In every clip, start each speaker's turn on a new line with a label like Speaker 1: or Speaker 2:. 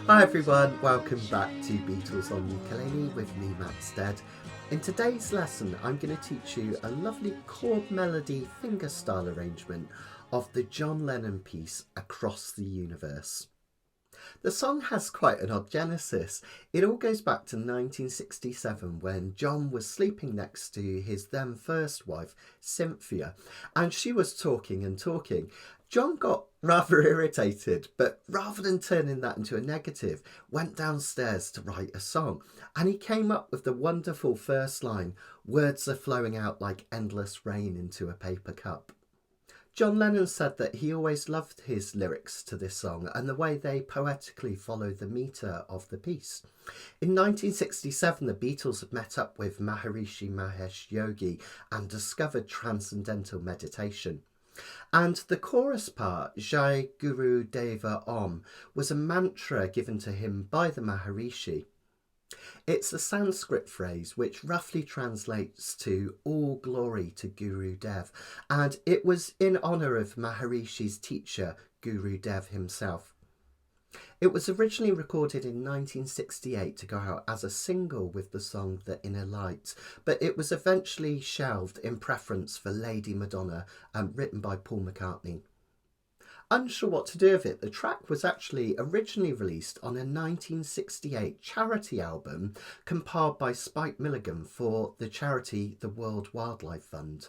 Speaker 1: Hi everyone, welcome back to Beatles on Ukulele with me, Matt Stead. In today's lesson, I'm going to teach you a lovely chord melody fingerstyle arrangement of the John Lennon piece Across the Universe. The song has quite an odd genesis. It all goes back to 1967 when John was sleeping next to his then first wife, Cynthia, and she was talking and talking. John got rather irritated, but rather than turning that into a negative, went downstairs to write a song. And he came up with the wonderful first line, "Words are flowing out like endless rain into a paper cup." John Lennon said that he always loved his lyrics to this song and the way they poetically follow the metre of the piece. In 1967, the Beatles had met up with Maharishi Mahesh Yogi and discovered transcendental meditation. And the chorus part, Jai Guru Deva Om, was a mantra given to him by the Maharishi. It's a Sanskrit phrase which roughly translates to "all glory to Guru Dev," and it was in honour of Maharishi's teacher, Guru Dev himself. It was originally recorded in 1968 to go out as a single with the song The Inner Light, but it was eventually shelved in preference for Lady Madonna, written by Paul McCartney. Unsure what to do with it, the track was actually originally released on a 1968 charity album compiled by Spike Milligan for the charity the World Wildlife Fund.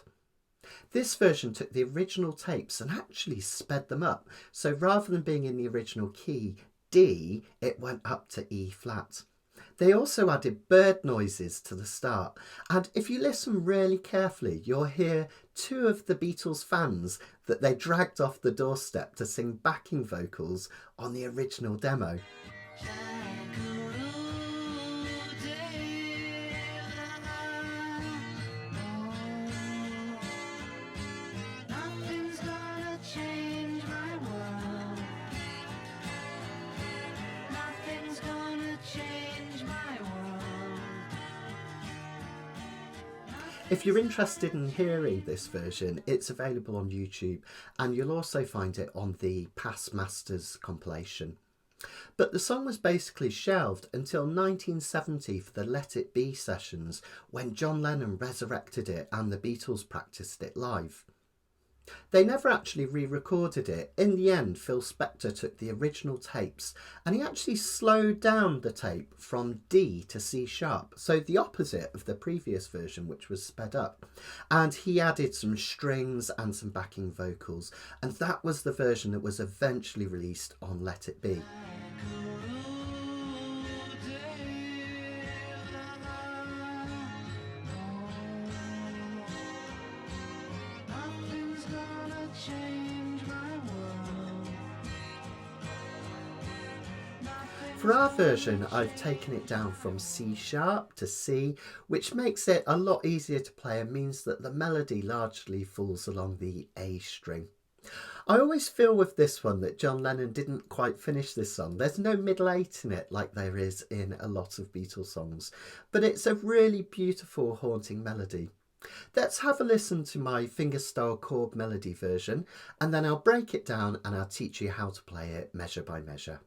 Speaker 1: This version took the original tapes and actually sped them up, so rather than being in the original key D, it went up to E flat. They also added bird noises to the start, and if you listen really carefully, you'll hear two of the Beatles fans that they dragged off the doorstep to sing backing vocals on the original demo. If you're interested in hearing this version, it's available on YouTube and you'll also find it on the Past Masters compilation. But the song was basically shelved until 1970 for the Let It Be sessions when John Lennon resurrected it and the Beatles practiced it live. They never actually re-recorded it. In the end, Phil Spector took the original tapes and he actually slowed down the tape from D to C sharp, so the opposite of the previous version, which was sped up. And he added some strings and some backing vocals, and that was the version that was eventually released on Let It Be. For our version, I've taken it down from C sharp to C, which makes it a lot easier to play and means that the melody largely falls along the A string. I always feel with this one that John Lennon didn't quite finish this song. There's no middle eight in it like there is in a lot of Beatles songs, but it's a really beautiful, haunting melody. Let's have a listen to my fingerstyle chord melody version, and then I'll break it down and I'll teach you how to play it measure by measure.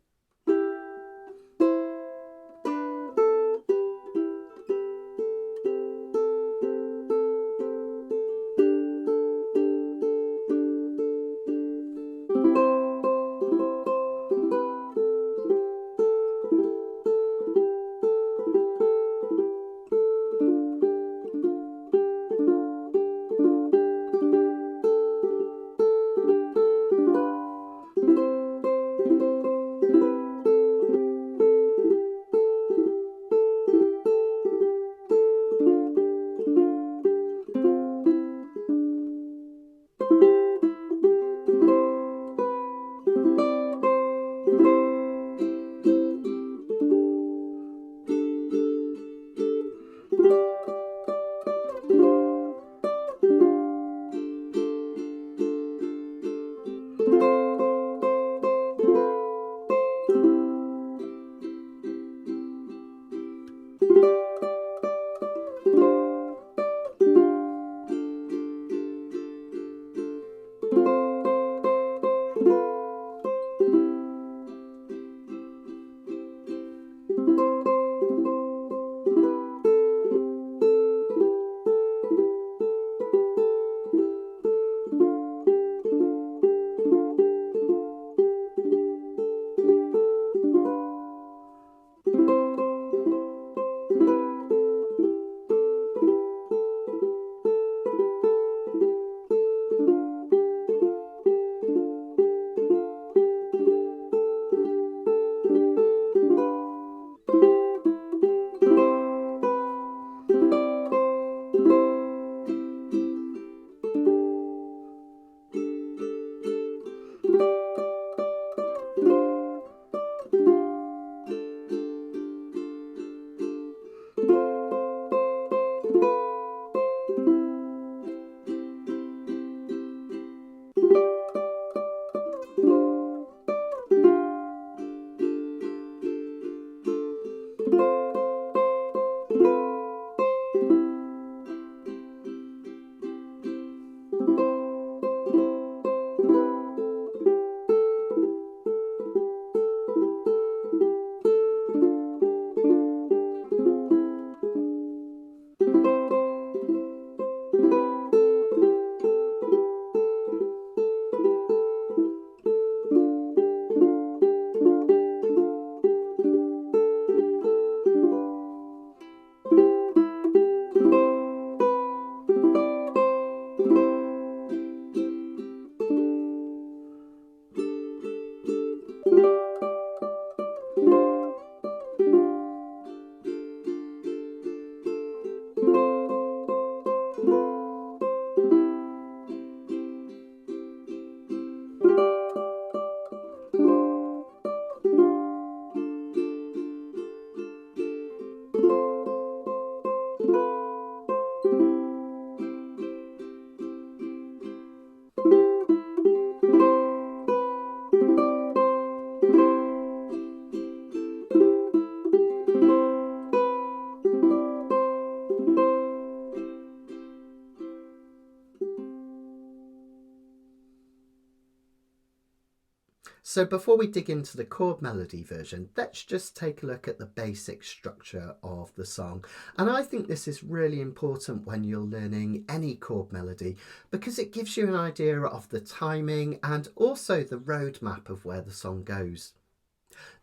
Speaker 1: So before we dig into the chord melody version, let's just take a look at the basic structure of the song. And I think this is really important when you're learning any chord melody because it gives you an idea of the timing and also the roadmap of where the song goes.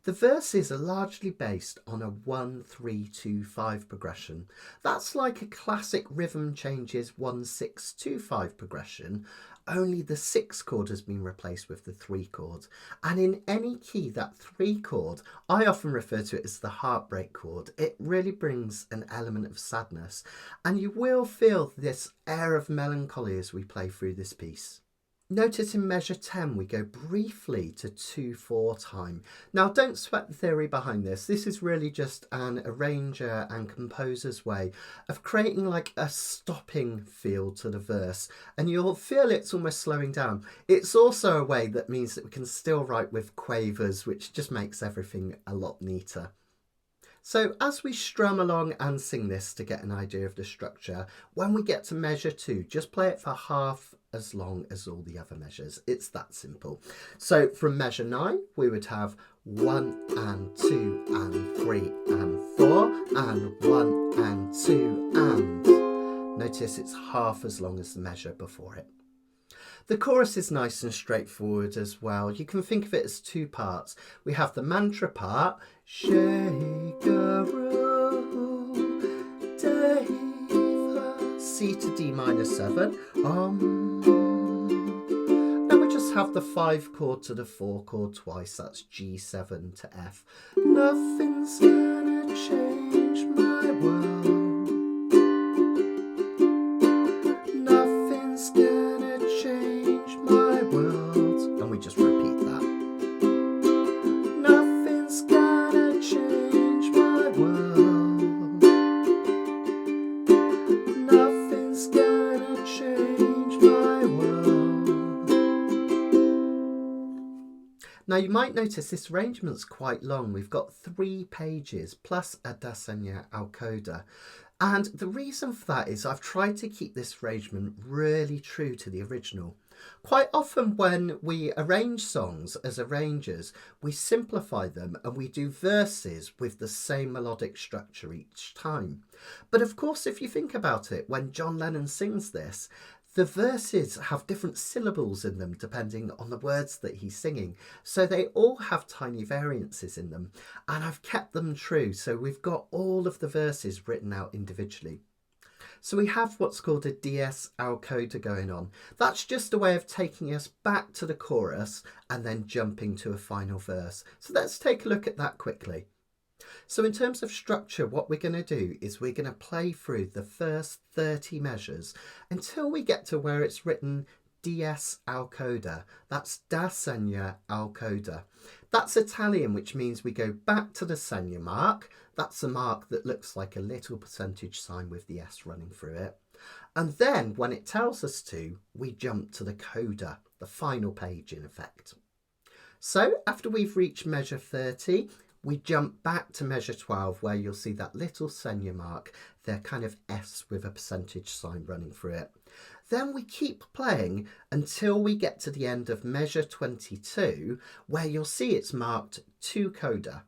Speaker 1: The verses are largely based on a 1-3-2-5 progression. That's like a classic rhythm changes 1-6-2-5 progression, only the 6 chord has been replaced with the 3 chord. And in any key, that 3 chord, I often refer to it as the heartbreak chord. It really brings an element of sadness, and you will feel this air of melancholy as we play through this piece. Notice in measure 10 we go briefly to 2-4 time. Now don't sweat the theory behind this. This is really just an arranger and composer's way of creating like a stopping feel to the verse, and you'll feel it's almost slowing down. It's also a way that means that we can still write with quavers, which just makes everything a lot neater. So as we strum along and sing this to get an idea of the structure, when we get to measure 2, just play it for half as long as all the other measures. It's that simple. So from measure 9, we would have 1 and 2 and 3 and 4 and 1 and 2 and. Notice it's half as long as the measure before it. The chorus is nice and straightforward as well. You can think of it as 2 parts. We have the mantra part, shake a roll, Dave, C to D minor 7, Then we just have the 5 chord to the 4 chord twice, that's G7 to F. Nothing's gonna change my world. Nothing's gonna change my world. And we just repeat that. Nothing's gonna change my world. Nothing's gonna change my world. Now you might notice this arrangement's quite long. We've got 3 pages plus a dasenya al coda. And the reason for that is I've tried to keep this arrangement really true to the original. Quite often when we arrange songs as arrangers, we simplify them and we do verses with the same melodic structure each time. But of course, if you think about it, when John Lennon sings this, the verses have different syllables in them depending on the words that he's singing. So they all have tiny variances in them, and I've kept them true. So we've got all of the verses written out individually. So we have what's called a DS al coda going on. That's just a way of taking us back to the chorus and then jumping to a final verse. So let's take a look at that quickly. So in terms of structure, what we're going to do is we're going to play through the first 30 measures until we get to where it's written DS al coda. That's da segna al coda. That's Italian, which means we go back to the segna mark. That's a mark that looks like a little percentage sign with the S running through it. And then when it tells us to, we jump to the coda, the final page in effect. So after we've reached measure 30, we jump back to measure 12 where you'll see that little segna mark, the kind of S with a percentage sign running through it. Then we keep playing until we get to the end of measure 22 where you'll see it's marked to coda.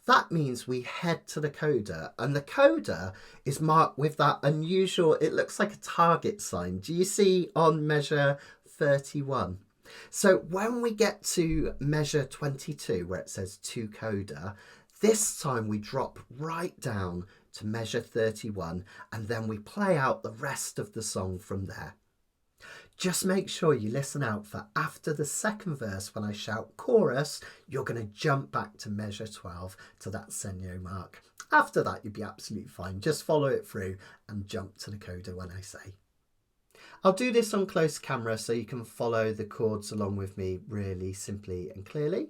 Speaker 1: That means we head to the coda, and the coda is marked with that unusual, it looks like a target sign. Do you see on measure 31? So when we get to measure 22 where it says to coda, this time we drop right down to measure 31 and then we play out the rest of the song from there. Just make sure you listen out for after the second verse when I shout chorus, you're going to jump back to measure 12 to that segno mark. After that you'll be absolutely fine. Just follow it through and jump to the coda when I say. I'll do this on close camera so you can follow the chords along with me really simply and clearly.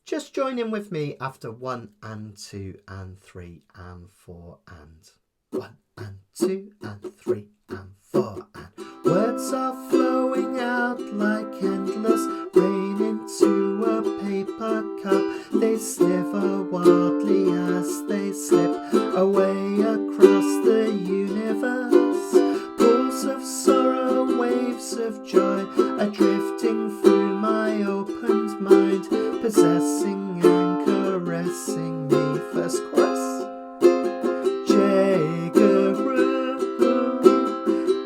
Speaker 1: Just join in with me after 1 and 2 and 3 and 4 and 1 and 2 and 3 and 4 and. Words are flowing out like endless rain into a paper cup. They sliver wildly as they slip away across the universe. Pools of sorrow, waves of joy are drifting through my opened mind. possessing and caressing me. First chorus. Jagaru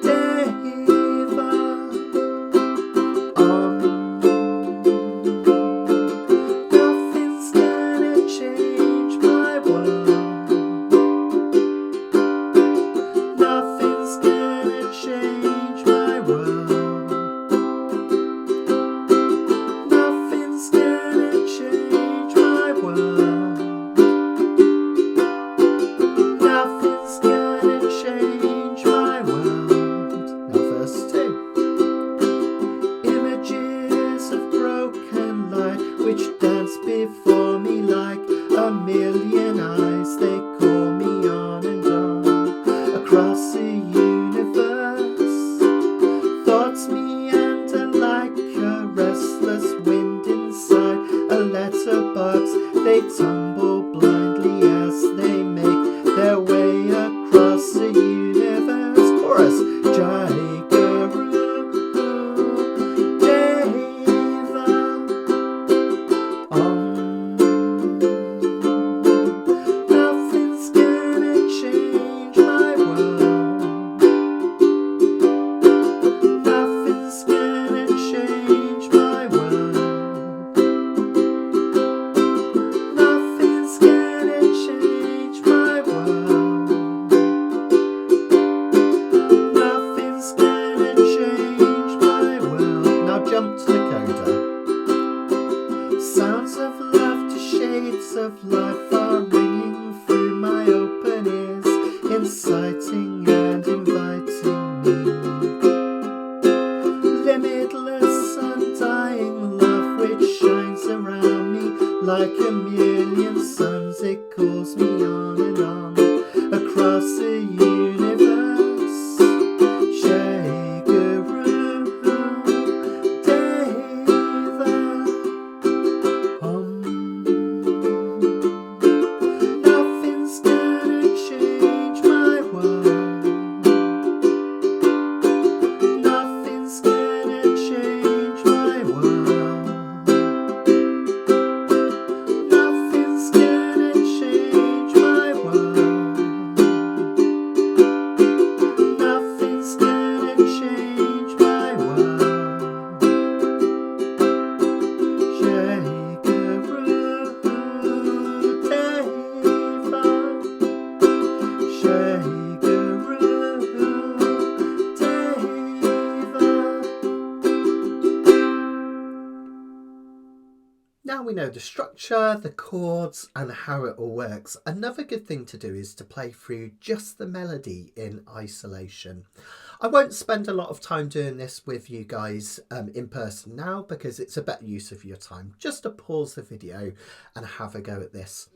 Speaker 1: Deva Nothing's gonna change my world. Nothing's gonna change my world. Nothing's gonna change my world. Nothing's gonna change my world. Now verse 2. Images of broken light which dance before me like a million eyes. They call me on and on across the universe. Thoughts meander like a restless wind inside a letterbox. They tumble blindly as they make their way across the universe. Chorus. Jai Guru Deva Nothing's gonna change my world. Nothing's gonna change my world. Nothing's gonna change my world. Nothing's gonna change my world. Now jump to the coda. Sounds of laughter, shades of life are ringing through my open ears, inciting and inviting me. Limitless, undying love which shines around me like a million suns. It calls me on and on across the universe. Jai Guru Deva Nothing's gonna change my world. Nothing's gonna change my world. Nothing's gonna change my world. Nothing's gonna change my world. Jai Guru Deva Jai Guru Deva. Now we know the structure, the chords and how it all works. Another good thing to do is to play through just the melody in isolation. I won't spend a lot of time doing this with you guys in person now because it's a better use of your time. Just to pause the video and have a go at this.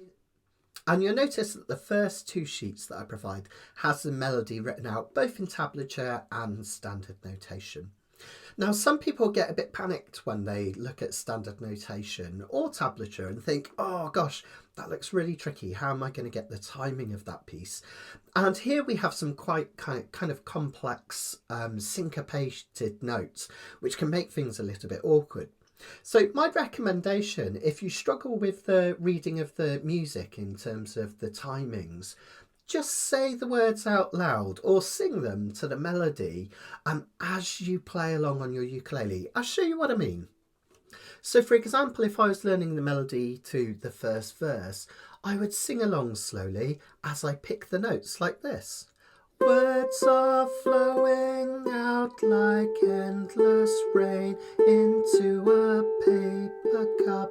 Speaker 1: And you'll notice that the first two sheets that I provide has the melody written out both in tablature and standard notation. Now, some people get a bit panicked when they look at standard notation or tablature and think, oh gosh, that looks really tricky. How am I going to get the timing of that piece? And here we have some quite kind of complex syncopated notes, which can make things a little bit awkward. So my recommendation, if you struggle with the reading of the music in terms of the timings, just say the words out loud or sing them to the melody as you play along on your ukulele. I'll show you what I mean. So for example, if I was learning the melody to the first verse, I would sing along slowly as I pick the notes like this. Words are flowing out like endless rain into a paper cup.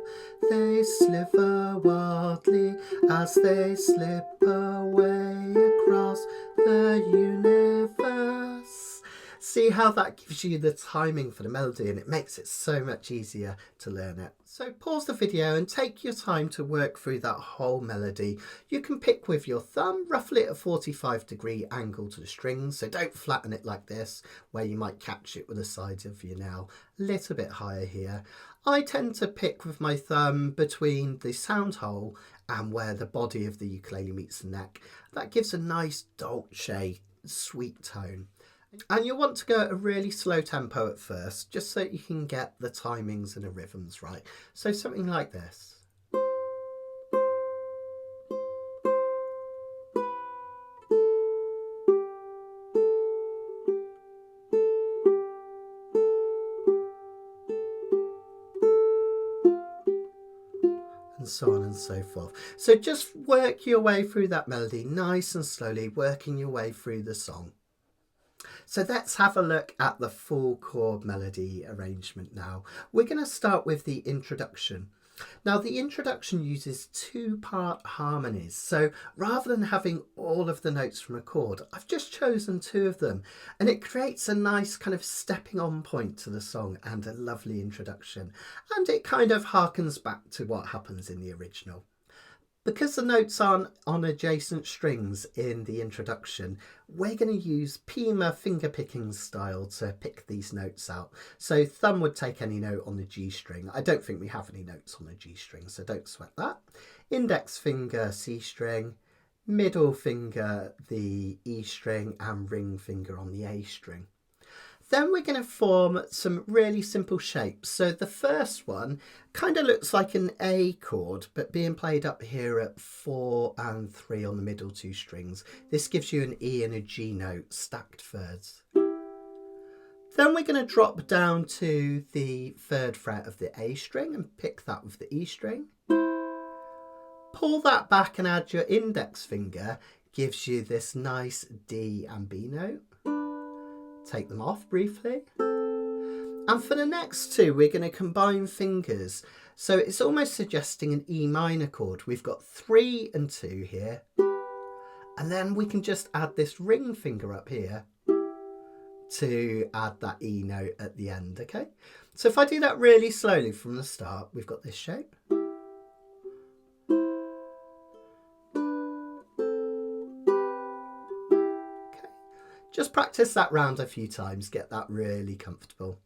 Speaker 1: They sliver wildly as they slip away across the universe. See how that gives you the timing for the melody, and it makes it so much easier to learn it. So pause the video and take your time to work through that whole melody. You can pick with your thumb roughly at a 45-degree angle to the strings, so don't flatten it like this where you might catch it with the sides of your nail. A little bit higher here. I tend to pick with my thumb between the sound hole and where the body of the ukulele meets the neck. That gives a nice dolce, sweet tone. And you'll want to go at a really slow tempo at first, just so you can get the timings and the rhythms right. So something like this. And so on and so forth. So just work your way through that melody nice and slowly, working your way through the song. So let's have a look at the full chord melody arrangement now. We're going to start with the introduction. Now the introduction uses 2-part harmonies, so rather than having all of the notes from a chord, I've just chosen 2 of them, and it creates a nice kind of stepping on point to the song and a lovely introduction, and it kind of harkens back to what happens in the original. Because the notes aren't on adjacent strings in the introduction, we're going to use Pima finger picking style to pick these notes out. So thumb would take any note on the G string. I don't think we have any notes on the G string, so don't sweat that. Index finger C string, middle finger the E string, and ring finger on the A string. Then we're going to form some really simple shapes. So the first one kind of looks like an A chord, but being played up here at 4 and 3 on the middle 2 strings. This gives you an E and a G note, stacked thirds. Then we're going to drop down to the 3rd fret of the A string and pick that with the E string. Pull that back and add your index finger, gives you this nice D and B note. Take them off briefly. And for the next 2, we're going to combine fingers. So it's almost suggesting an E minor chord. We've got 3 and 2 here. And then we can just add this ring finger up here to add that E note at the end, okay? So if I do that really slowly from the start, we've got this shape. Just practice that round a few times, get that really comfortable.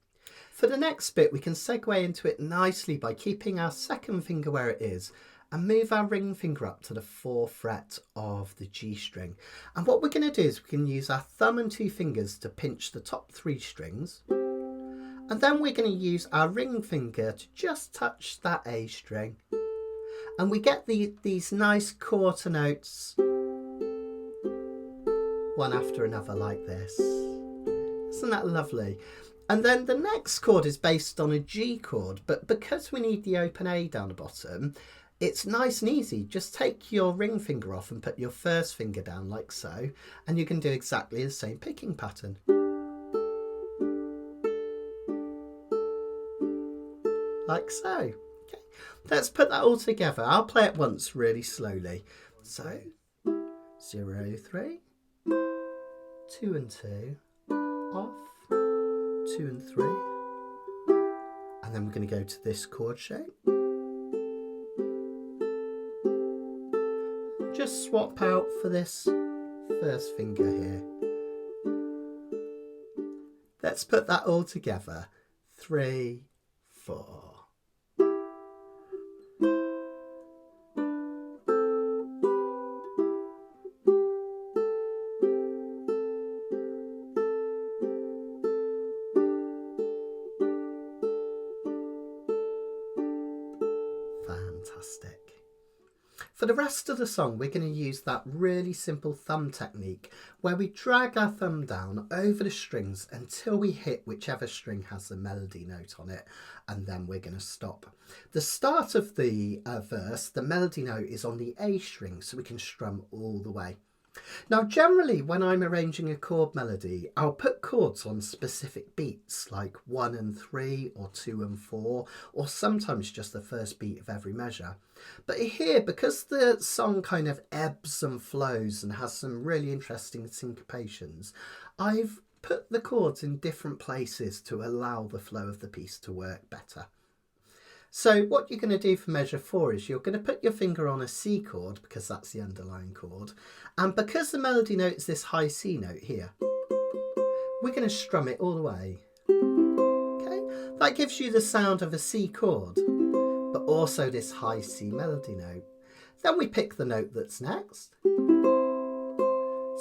Speaker 1: For the next bit, we can segue into it nicely by keeping our 2nd finger where it is and move our ring finger up to the 4th fret of the G string. And what we're going to do is we can use our thumb and 2 fingers to pinch the top 3 strings. And then we're going to use our ring finger to just touch that A string. And we get these nice quarter notes, one after another like this. Isn't that lovely? And then the next chord is based on a G chord, but because we need the open A down the bottom, it's nice and easy. Just take your ring finger off and put your 1st finger down like so, and you can do exactly the same picking pattern. Like so. Okay. Let's put that all together. I'll play it once really slowly. So 0, 3. 2 and 2, off, 2 and 3, and then we're going to go to this chord shape. Just swap out for this 1st finger here. Let's put that all together. 3, 4. Fantastic. For the rest of the song, we're going to use that really simple thumb technique where we drag our thumb down over the strings until we hit whichever string has the melody note on it, and then we're going to stop. The start of the verse, the melody note is on the A string, so we can strum all the way. Now, generally, when I'm arranging a chord melody, I'll put chords on specific beats, like 1 and 3 or 2 and 4, or sometimes just the 1st beat of every measure. But here, because the song kind of ebbs and flows and has some really interesting syncopations, I've put the chords in different places to allow the flow of the piece to work better. So what you're going to do for measure 4 is you're going to put your finger on a C chord, because that's the underlying chord, and because the melody note is this high C note here, we're going to strum it all the way. Okay, that gives you the sound of a C chord, but also this high C melody note. Then we pick the note that's next,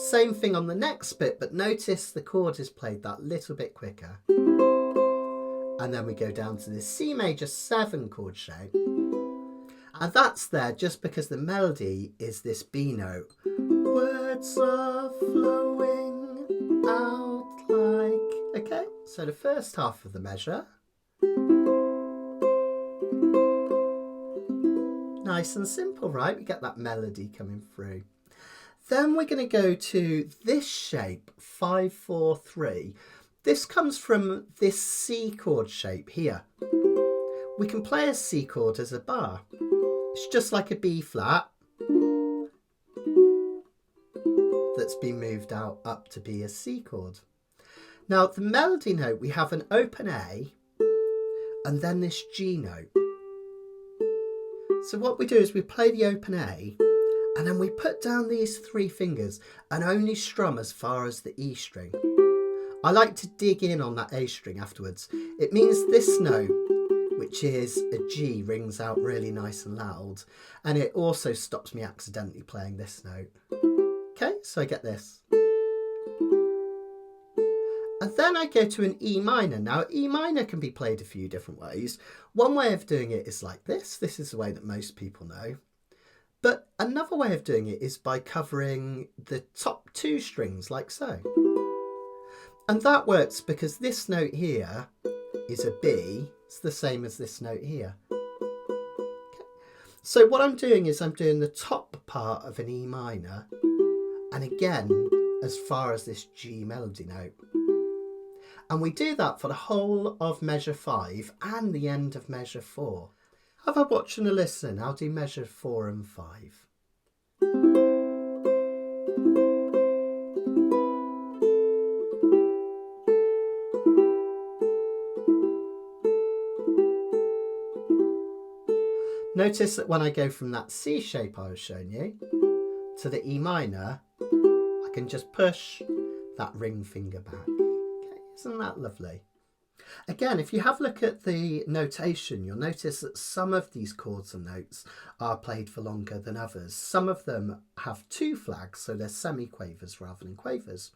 Speaker 1: Same thing on the next bit, but notice the chord is played that little bit quicker. And then we go down to the C major 7 chord shape. And that's there just because the melody is this B note. Words are flowing out like... Okay, so the first half of the measure. Nice and simple, right? We get that melody coming through. Then we're going to go to this shape, 5-4-3. This comes from this C chord shape here. We can play a C chord as a bar. It's just like a B flat that's been moved out up to be a C chord. Now the melody note, we have an open A and then this G note. So what we do is we play the open A and then we put down these 3 fingers and only strum as far as the E string. I like to dig in on that A string afterwards. It means this note, which is a G, rings out really nice and loud, and it also stops me accidentally playing this note. Okay, so I get this. And then I go to an E minor. Now, E minor can be played a few different ways. One way of doing it is like this. This is the way that most people know. But another way of doing it is by covering the top 2 strings like so. And that works because this note here is a B. It's the same as this note here. Okay. So what I'm doing is I'm doing the top part of an E minor and again as far as this G melody note. And we do that for the whole of measure 5 and the end of measure 4. Have a watch and a listen. I'll do measure 4 and 5. Notice that when I go from that C shape I was showing you to the E minor, I can just push that ring finger back. Okay, isn't that lovely? Again, if you have a look at the notation, you'll notice that some of these chords and notes are played for longer than others. Some of them have 2 flags, so they're semi-quavers rather than quavers.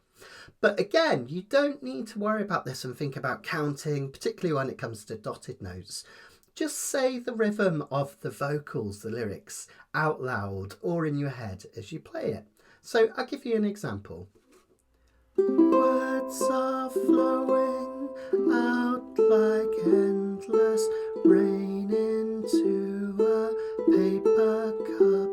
Speaker 1: But again, you don't need to worry about this and think about counting, particularly when it comes to dotted notes. Just say the rhythm of the vocals, the lyrics, out loud or in your head as you play it. So I'll give you an example. Words are flowing out like endless rain into a paper cup.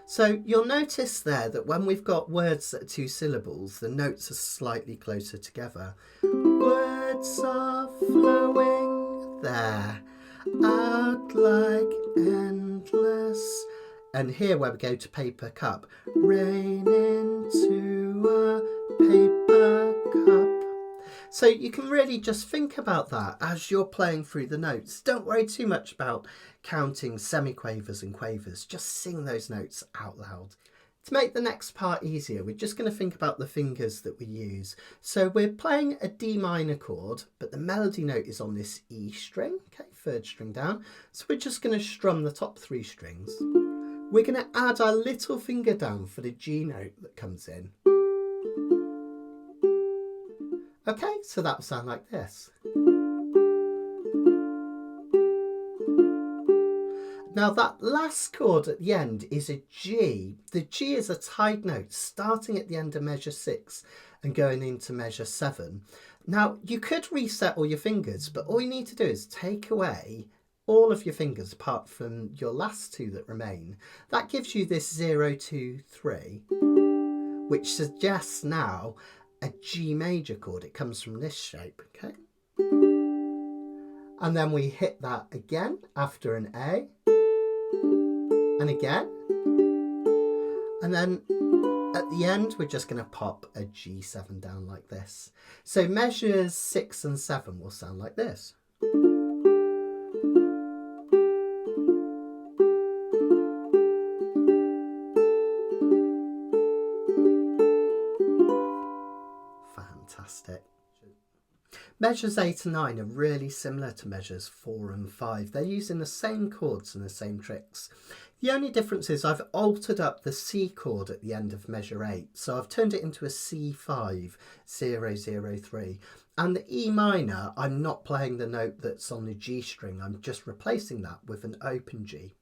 Speaker 1: So you'll notice there that when we've got words that are 2 syllables, the notes are slightly closer together. Words are flowing there, out like endless. And here where we go to paper cup, rain into a paper cup. So you can really just think about that as you're playing through the notes. Don't worry too much about counting semiquavers and quavers. Just sing those notes out loud. To make the next part easier, we're just going to think about the fingers that we use. So we're playing a D minor chord, but the melody note is on this E string, okay, 3rd string down. So we're just going to strum the top 3 strings. We're going to add our little finger down for the G note that comes in. Okay, so that will sound like this. Now that last chord at the end is a G. The G is a tied note starting at the end of measure 6 and going into measure 7. Now you could reset all your fingers, but all you need to do is take away all of your fingers apart from your last 2 that remain. That gives you this 0, 2, 3, which suggests now a G major chord. It comes from this shape, okay? And then we hit that again after an A, and again, and then at the end we're just going to pop a G7 down like this. So measures 6 and 7 will sound like this. Fantastic. Measures 8 and 9 are really similar to measures 4 and 5. They're using the same chords and the same tricks. The only difference is I've altered up the C chord at the end of measure 8. So I've turned it into a C5, 0, 0, 3. And the E minor, I'm not playing the note that's on the G string. I'm just replacing that with an open G.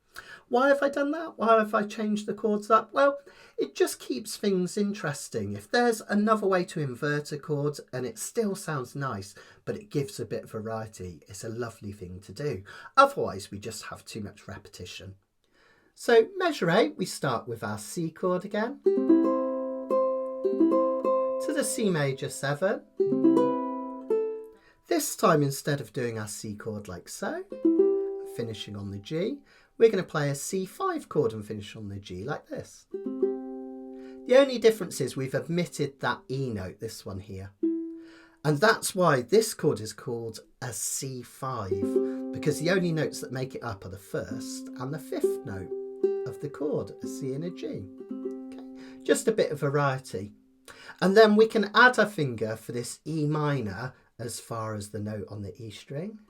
Speaker 1: Why have I done that? Why have I changed the chords up? Well, it just keeps things interesting. If there's another way to invert a chord and it still sounds nice, but it gives a bit of variety, it's a lovely thing to do. Otherwise, we just have too much repetition. So measure 8, we start with our C chord again, to the C major 7. This time, instead of doing our C chord like so, finishing on the G, we're going to play a C5 chord and finish on the G like this. The only difference is we've omitted that E note, this one here. And that's why this chord is called a C5, because the only notes that make it up are the first and the fifth note of the chord, a C and a G. Okay. Just a bit of variety. And then we can add a finger for this E minor as far as the note on the E string.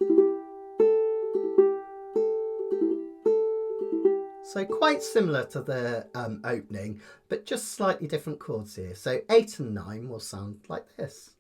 Speaker 1: So quite similar to the opening, but just slightly different chords here. So 8 and 9 will sound like this.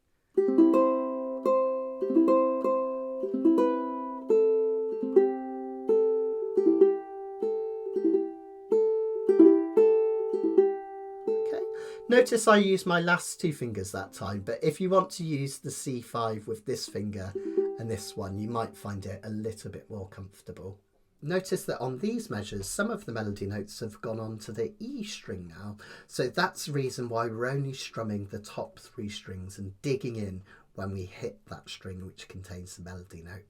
Speaker 1: Okay. Notice I used my last two fingers that time, but if you want to use the C5 with this finger and this one, you might find it a little bit more comfortable. Notice that on these measures, some of the melody notes have gone on to the E string now. So that's the reason why we're only strumming the top 3 strings and digging in when we hit that string which contains the melody note.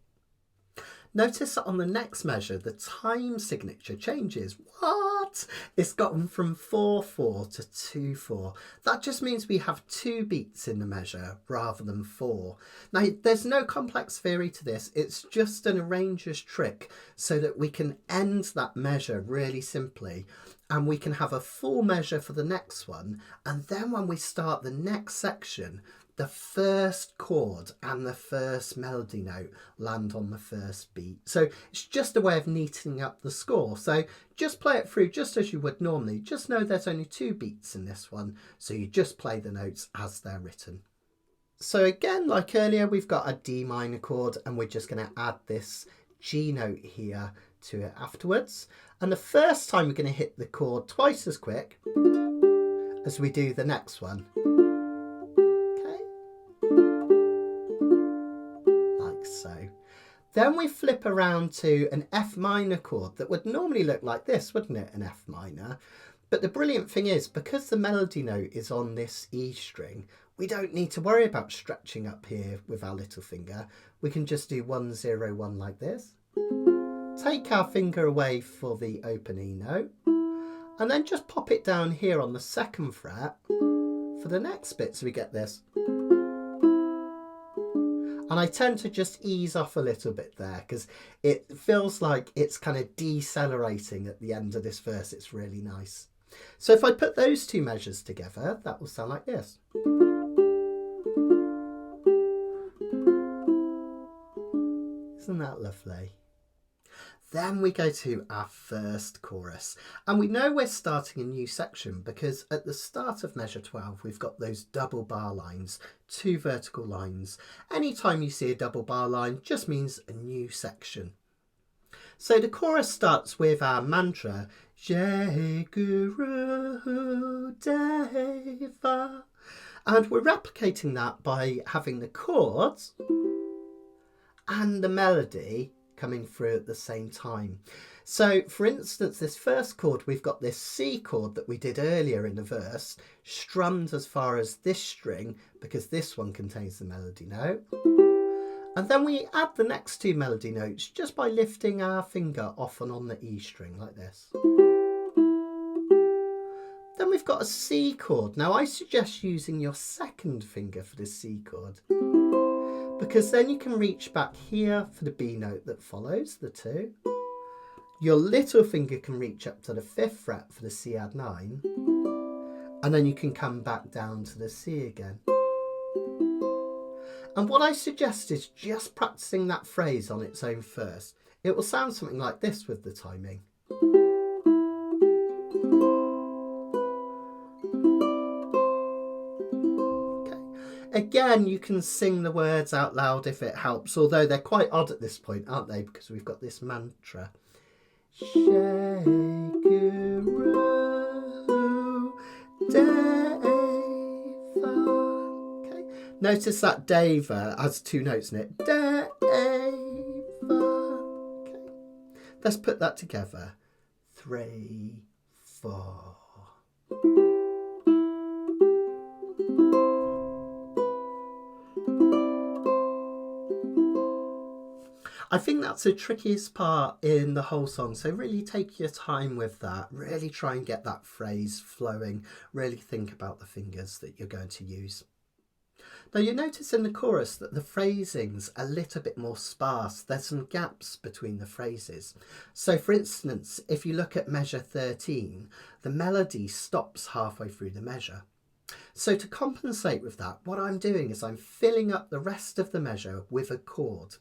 Speaker 1: Notice that on the next measure, the time signature changes. What? It's gotten from 4/4 to 2/4. That just means we have 2 beats in the measure rather than 4. Now, there's no complex theory to this. It's just an arranger's trick so that we can end that measure really simply and we can have a full measure for the next one. And then when we start the next section, the first chord and the first melody note land on the first beat. So it's just a way of neatening up the score. So just play it through just as you would normally. Just know there's only 2 beats in this one, so you just play the notes as they're written. So again, like earlier, we've got a D minor chord and we're just going to add this G note here to it afterwards. And the first time we're going to hit the chord twice as quick as we do the next one. So then we flip around to an F minor chord that would normally look like this, wouldn't it? An F minor. But the brilliant thing is, because the melody note is on this E string, we don't need to worry about stretching up here with our little finger. We can just do 1, 0, 1 like this. Take our finger away for the open E note. And then just pop it down here on the 2nd fret for the next bit, so we get this. And I tend to just ease off a little bit there because it feels like it's kind of decelerating at the end of this verse. It's really nice. So if I put those 2 measures together, that will sound like this. Isn't that lovely? Then we go to our first chorus, and we know we're starting a new section because at the start of measure 12 we've got those double bar lines, 2 vertical lines. Anytime you see a double bar line just means a new section. So the chorus starts with our mantra, Jai Guru Deva, and we're replicating that by having the chords and the melody coming through at the same time. So for instance, this first chord, we've got this C chord that we did earlier in the verse, strummed as far as this string because this one contains the melody note. And then we add the next 2 melody notes just by lifting our finger off and on the E string like this. Then we've got a C chord. Now I suggest using your 2nd finger for the C chord, because then you can reach back here for the B note that follows, the 2. Your little finger can reach up to the 5th fret for the C add 9. And then you can come back down to the C again. And what I suggest is just practicing that phrase on its own first. It will sound something like this with the timing. Again, you can sing the words out loud if it helps, although they're quite odd at this point, aren't they? Because we've got this mantra. Okay. Notice that Deva has two notes in it. Deva. Okay. Let's put that together. 3, 4. I think that's the trickiest part in the whole song, so really take your time with that, really try and get that phrase flowing, really think about the fingers that you're going to use. Now you notice in the chorus that the phrasing's a little bit more sparse, there's some gaps between the phrases. So for instance, if you look at measure 13, the melody stops halfway through the measure. So to compensate with that, what I'm doing is I'm filling up the rest of the measure with a chord.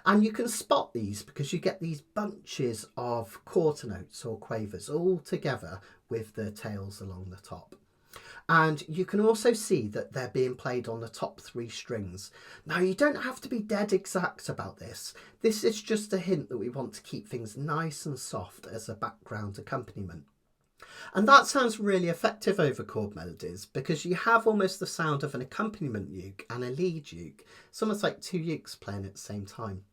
Speaker 1: And you can spot these because you get these bunches of quarter notes or quavers all together with the tails along the top. And you can also see that they're being played on the top 3 strings. Now you don't have to be dead exact about this. This is just a hint that we want to keep things nice and soft as a background accompaniment. And that sounds really effective over chord melodies because you have almost the sound of an accompaniment uke and a lead uke. It's almost like 2 ukes playing at the same time.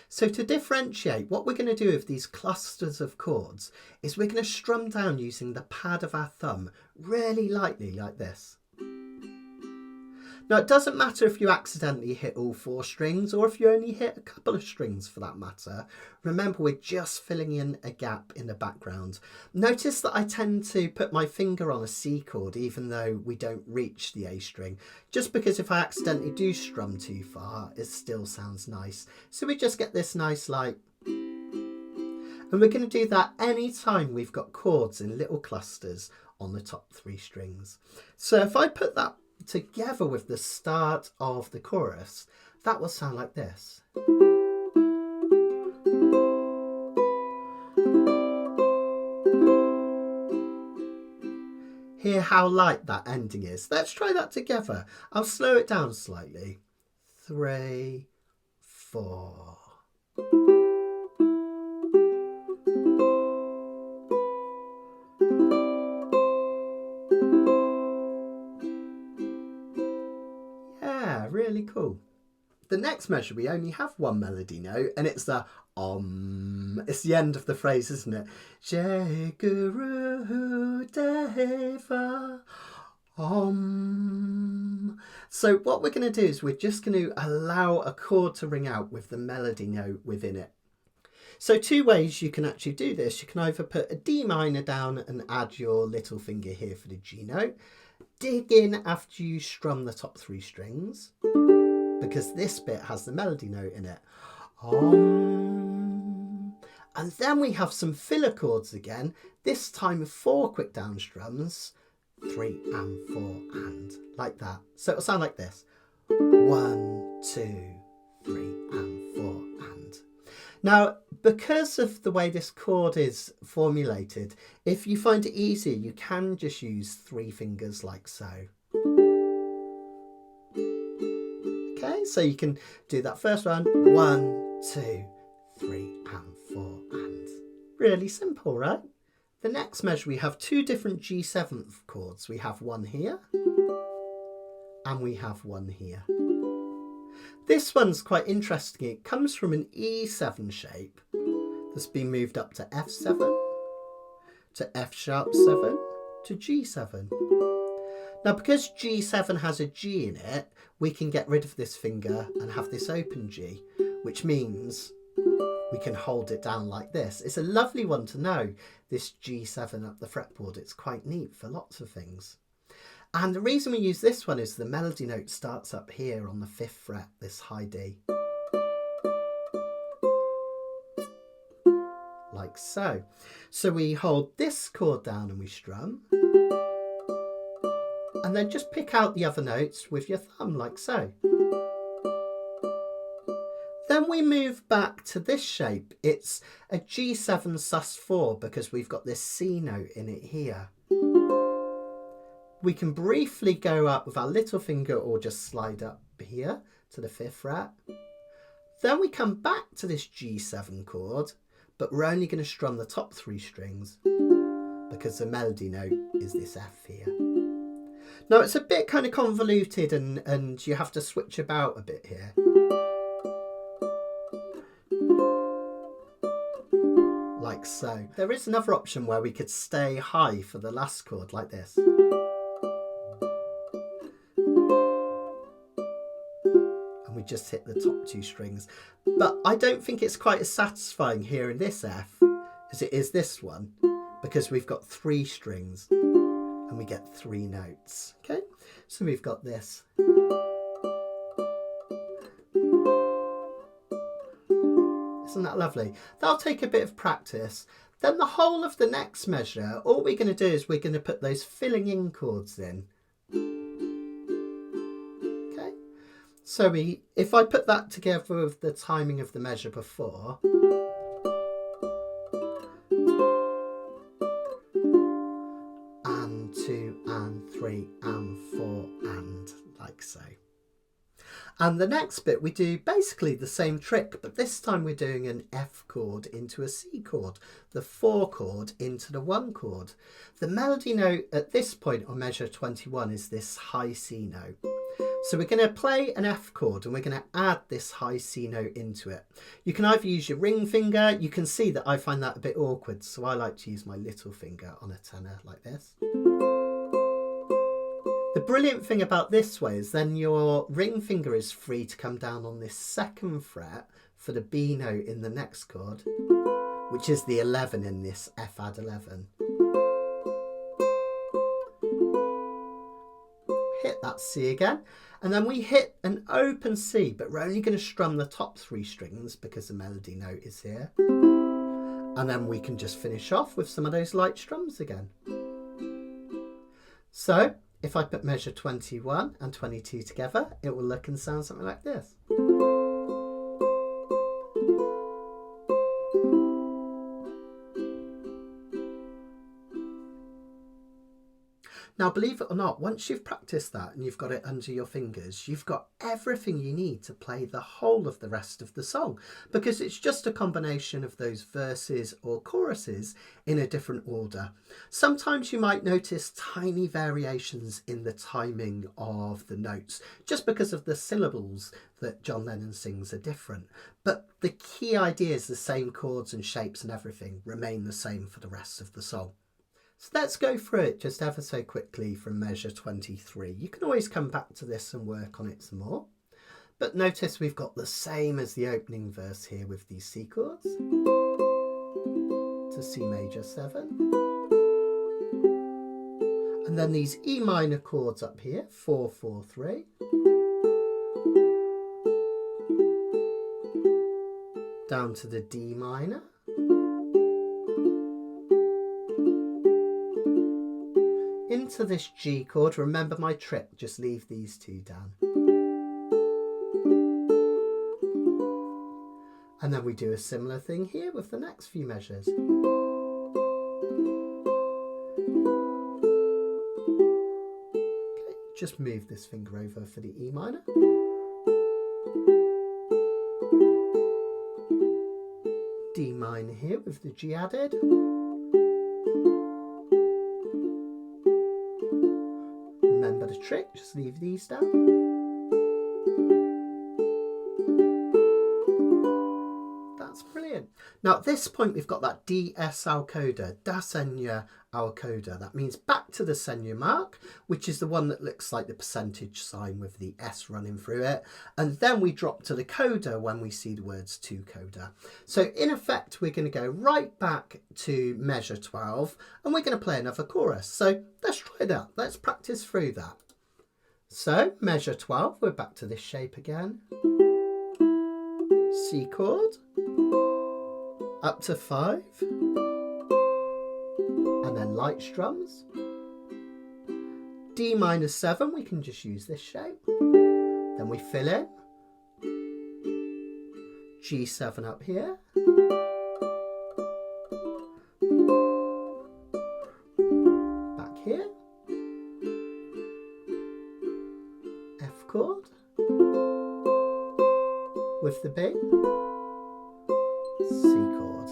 Speaker 1: So to differentiate, what we're going to do with these clusters of chords is we're going to strum down using the pad of our thumb really lightly like this. Now it doesn't matter if you accidentally hit all 4 strings or if you only hit a couple of strings for that matter. Remember, we're just filling in a gap in the background. Notice that I tend to put my finger on a C chord even though we don't reach the A string, just because if I accidentally do strum too far, it still sounds nice. So we just get this nice light. And we're going to do that anytime we've got chords in little clusters on the top 3 strings. So if I put that together with the start of the chorus, that will sound like this. Hear how light that ending is. Let's try that together. I'll slow it down slightly. 3, 4. Really cool. The next measure, we only have one melody note, and it's the It's the end of the phrase, isn't it? Jai Guru Deva Om. So what we're going to do is we're just going to allow a chord to ring out with the melody note within it. So 2 ways you can actually do this. You can either put a D minor down and add your little finger here for the G note. Dig in after you strum the top 3 strings, because this bit has the melody note in it. And then we have some filler chords again, this time 4 quick down strums, 3 and 4 and, like that. So it'll sound like this. 1, 2, 3 and 4 and. Now, because of the way this chord is formulated, if you find it easier, you can just use 3 fingers like so. Okay, so you can do that first one. 1, 2, 3 and 4 and. Really simple, right? The next measure, we have 2 different G7 chords. We have one here and we have one here. This one's quite interesting. It comes from an E7 shape that's been moved up to F7, to F sharp 7, to G7. Now, because G7 has a G in it, we can get rid of this finger and have this open G, which means we can hold it down like this. It's a lovely one to know, this G7 up the fretboard. It's quite neat for lots of things. And the reason we use this one is the melody note starts up here on the 5th fret, this high D. Like so. So we hold this chord down and we strum. And then just pick out the other notes with your thumb, like so. then we move back to this shape. It's a G7 sus4 because we've got this C note in it here. We can briefly go up with our little finger or just slide up here to the 5th fret. Then we come back to this G7 chord, but we're only going to strum the top 3 strings because the melody note is this F here. Now it's a bit kind of convoluted and you have to switch about a bit here. Like so. There is another option where we could stay high for the last chord like this. And we just hit the top 2 strings. But I don't think it's quite as satisfying here in this F as it is this one, because we've got 3 strings and we get 3 notes. Okay, so we've got this. Isn't that lovely? That'll take a bit of practice. Then the whole of the next measure, all we're going to do is we're going to put those filling in chords in. Okay, so if I put that together with the timing of the measure before, and 2 and 3 and 4 and like so. And the next bit we do basically the same trick, but this time we're doing an F chord into a C chord, the 4 chord into the 1 chord. The melody note at this point on measure 21 is this high C note. So we're going to play an F chord and we're going to add this high C note into it. You can either use your ring finger. You can see that I find that a bit awkward, so I like to use my little finger on a tenor like this. The brilliant thing about this way is then your ring finger is free to come down on this 2nd fret for the B note in the next chord, which is the 11 in this F add 11. Hit that C again, and then we hit an open C, but we're only going to strum the top 3 strings because the melody note is here. And then we can just finish off with some of those light strums again. So if I put measure 21 and 22 together, it will look and sound something like this. Now, believe it or not, once you've practiced that and you've got it under your fingers, you've got everything you need to play the whole of the rest of the song, because it's just a combination of those verses or choruses in a different order. Sometimes you might notice tiny variations in the timing of the notes, just because of the syllables that John Lennon sings are different. But the key ideas, the same chords and shapes and everything, remain the same for the rest of the song. So let's go through it just ever so quickly from measure 23. You can always come back to this and work on it some more. But notice we've got the same as the opening verse here with these C chords. To C major 7. And then these E minor chords up here, 4, 4, 3. Down to the D minor. Into this G chord. Remember my trick, just leave these 2 down. And then we do a similar thing here with the next few measures. Okay, just move this finger over for the E minor. D minor here with the G added. Remember the trick, just leave these down. That's brilliant. Now at this point we've got that DS al coda, das Enya al coda. That means back to the Senya mark, which is the one that looks like the percentage sign with the S running through it. And then we drop to the coda when we see the words to coda. So in effect, we're going to go right back to measure 12 and we're going to play another chorus. So let's try that. Let's practice through that. So measure 12, we're back to this shape again. C chord, up to 5, and then light strums. D minor 7, we can just use this shape. Then we fill in. G7 up here. Back here. F chord with the B. C chord.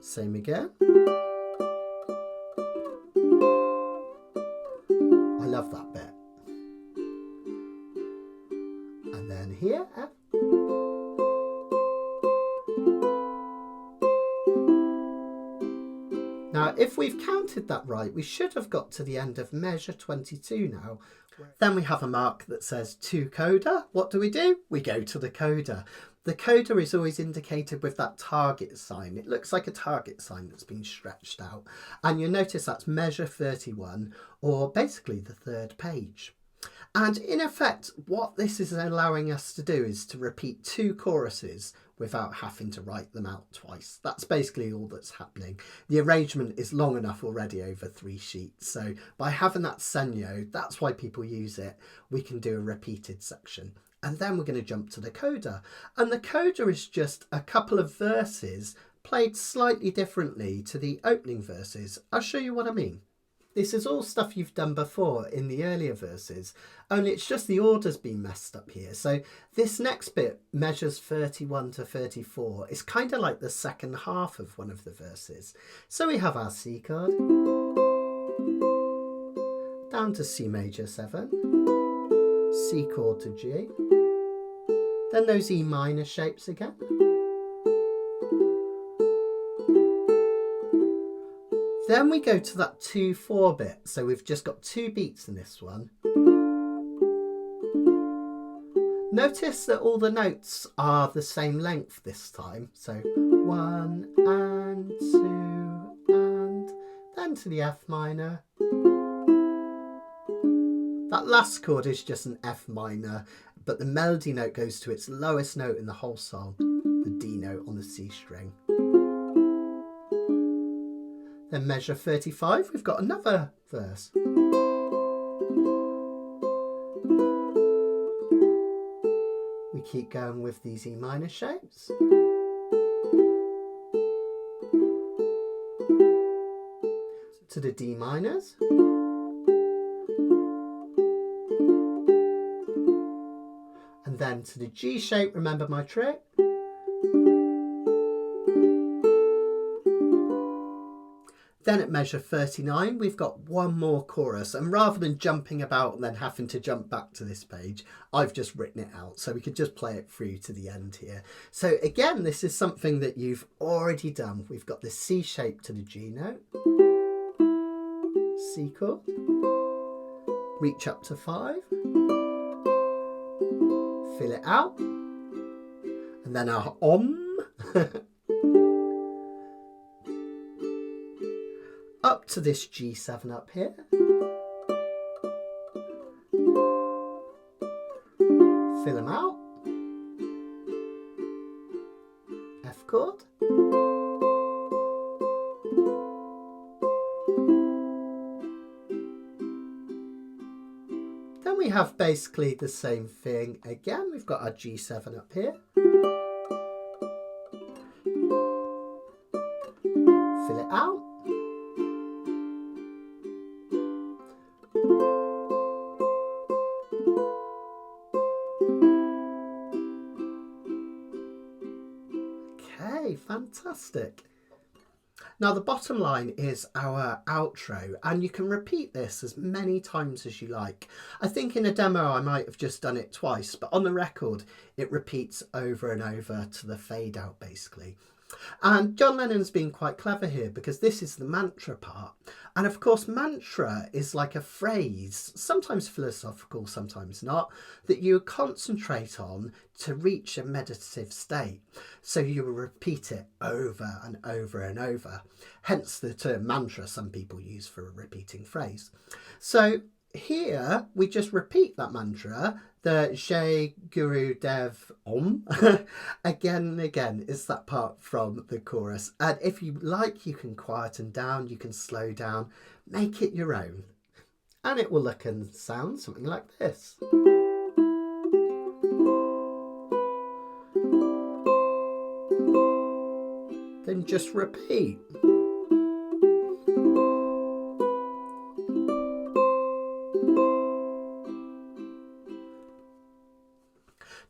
Speaker 1: Same again. I love that bit. And then here, F. Now, if we've counted that right, we should have got to the end of measure 22 now. Then we have a mark that says to Coda. What do? We go to the Coda. The Coda is always indicated with that target sign. It looks like a target sign that's been stretched out. And you'll notice that's measure 31, or basically the third page. And in effect, what this is allowing us to do is to repeat 2 choruses without having to write them out twice. That's basically all that's happening. The arrangement is long enough already over 3 sheets. So by having that segno, that's why people use it. We can do a repeated section. And then we're going to jump to the Coda. And the Coda is just a couple of verses played slightly differently to the opening verses. I'll show you what I mean. This is all stuff you've done before in the earlier verses, only it's just the order's been messed up here. So this next bit, measures 31 to 34, is kind of like the second half of one of the verses. So we have our C chord, down to C major 7, C chord to G, then those E minor shapes again. Then we go to that 2/4 bit, so we've just got 2 beats in this one. Notice that all the notes are the same length this time, so 1 and 2 and then to the F minor. That last chord is just an F minor, but the melody note goes to its lowest note in the whole song, the D note on the C string. Then measure 35, we've got another verse. We keep going with these E minor shapes. To the D minors. And then to the G shape, remember my trick. Then at measure 39, we've got one more chorus. And rather than jumping about and then having to jump back to this page, I've just written it out. So we could just play it through to the end here. So again, this is something that you've already done. We've got the C shape to the G note. C chord. Reach up to 5. Fill it out. And then our Om. Up to this G7 up here. Fill them out. F chord. Then we have basically the same thing again. We've got our G7 up here. Fill it out. Okay, fantastic. Now the bottom line is our outro, and you can repeat this as many times as you like. I think in a demo I might have just done it twice, but on the record it repeats over and over to the fade out basically. And John Lennon's been quite clever here because this is the mantra part. And of course, mantra is like a phrase, sometimes philosophical, sometimes not, that you concentrate on to reach a meditative state. So you will repeat it over and over and over. Hence the term mantra some people use for a repeating phrase. So here we just repeat that mantra, the Jai Guru Dev Om, again and again. Is that part from the chorus. And if you like, you can quieten down, you can slow down, make it your own. And it will look and sound something like this. and just repeat.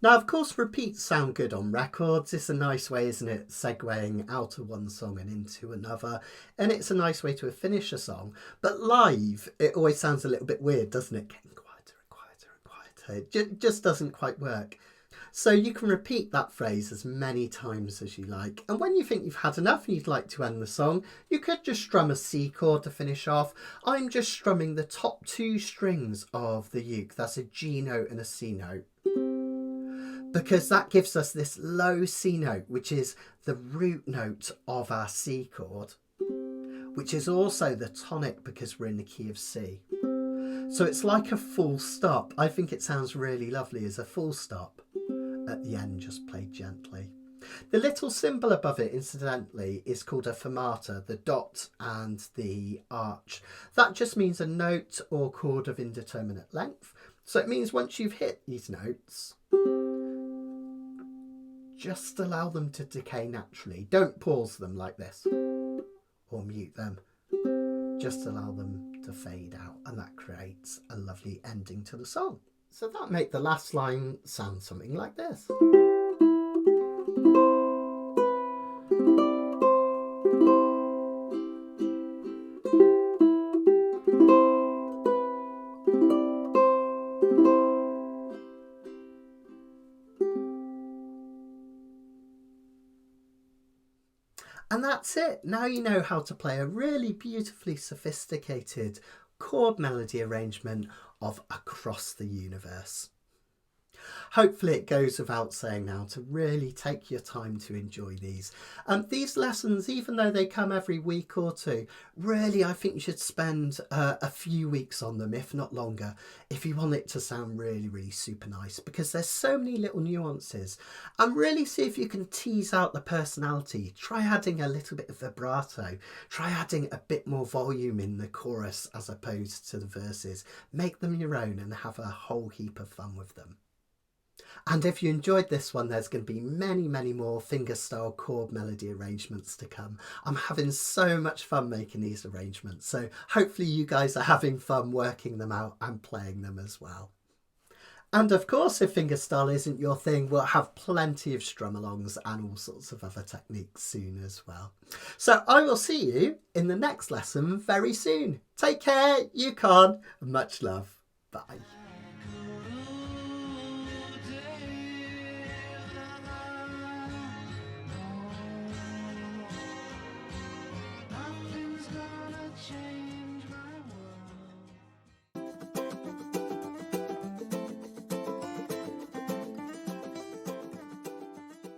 Speaker 1: Now, of course, repeats sound good on records. It's a nice way, isn't it, segueing out of one song and into another. And it's a nice way to finish a song. But live, it always sounds a little bit weird, doesn't it? Getting quieter and quieter and quieter. It just doesn't quite work. So you can repeat that phrase as many times as you like. And when you think you've had enough and you'd like to end the song, you could just strum a C chord to finish off. I'm just strumming the top 2 strings of the uke. That's a G note and a C note. Because that gives us this low C note, which is the root note of our C chord, which is also the tonic because we're in the key of C. So it's like a full stop. I think it sounds really lovely as a full stop at the end, just played gently. The little symbol above it, incidentally, is called a fermata, the dot and the arch. That just means a note or chord of indeterminate length. So it means once you've hit these notes, just allow them to decay naturally. Don't pause them like this or mute them. Just allow them to fade out, and that creates a lovely ending to the song. So that make the last line sound something like this. And that's it. Now you know how to play a really beautifully sophisticated chord melody arrangement of Across the Universe. Hopefully it goes without saying now to really take your time to enjoy these. These lessons, even though they come every week or two, really I think you should spend a few weeks on them, if not longer, if you want it to sound really, really super nice, because there's so many little nuances. And really see if you can tease out the personality. Try adding a little bit of vibrato. Try adding a bit more volume in the chorus as opposed to the verses. Make them your own and have a whole heap of fun with them. And if you enjoyed this one, there's going to be many, many more fingerstyle chord melody arrangements to come. I'm having so much fun making these arrangements, so hopefully you guys are having fun working them out and playing them as well. And of course, if fingerstyle isn't your thing, we'll have plenty of strum-alongs and all sorts of other techniques soon as well. So I will see you in the next lesson very soon. Take care, you can, and much love. Bye.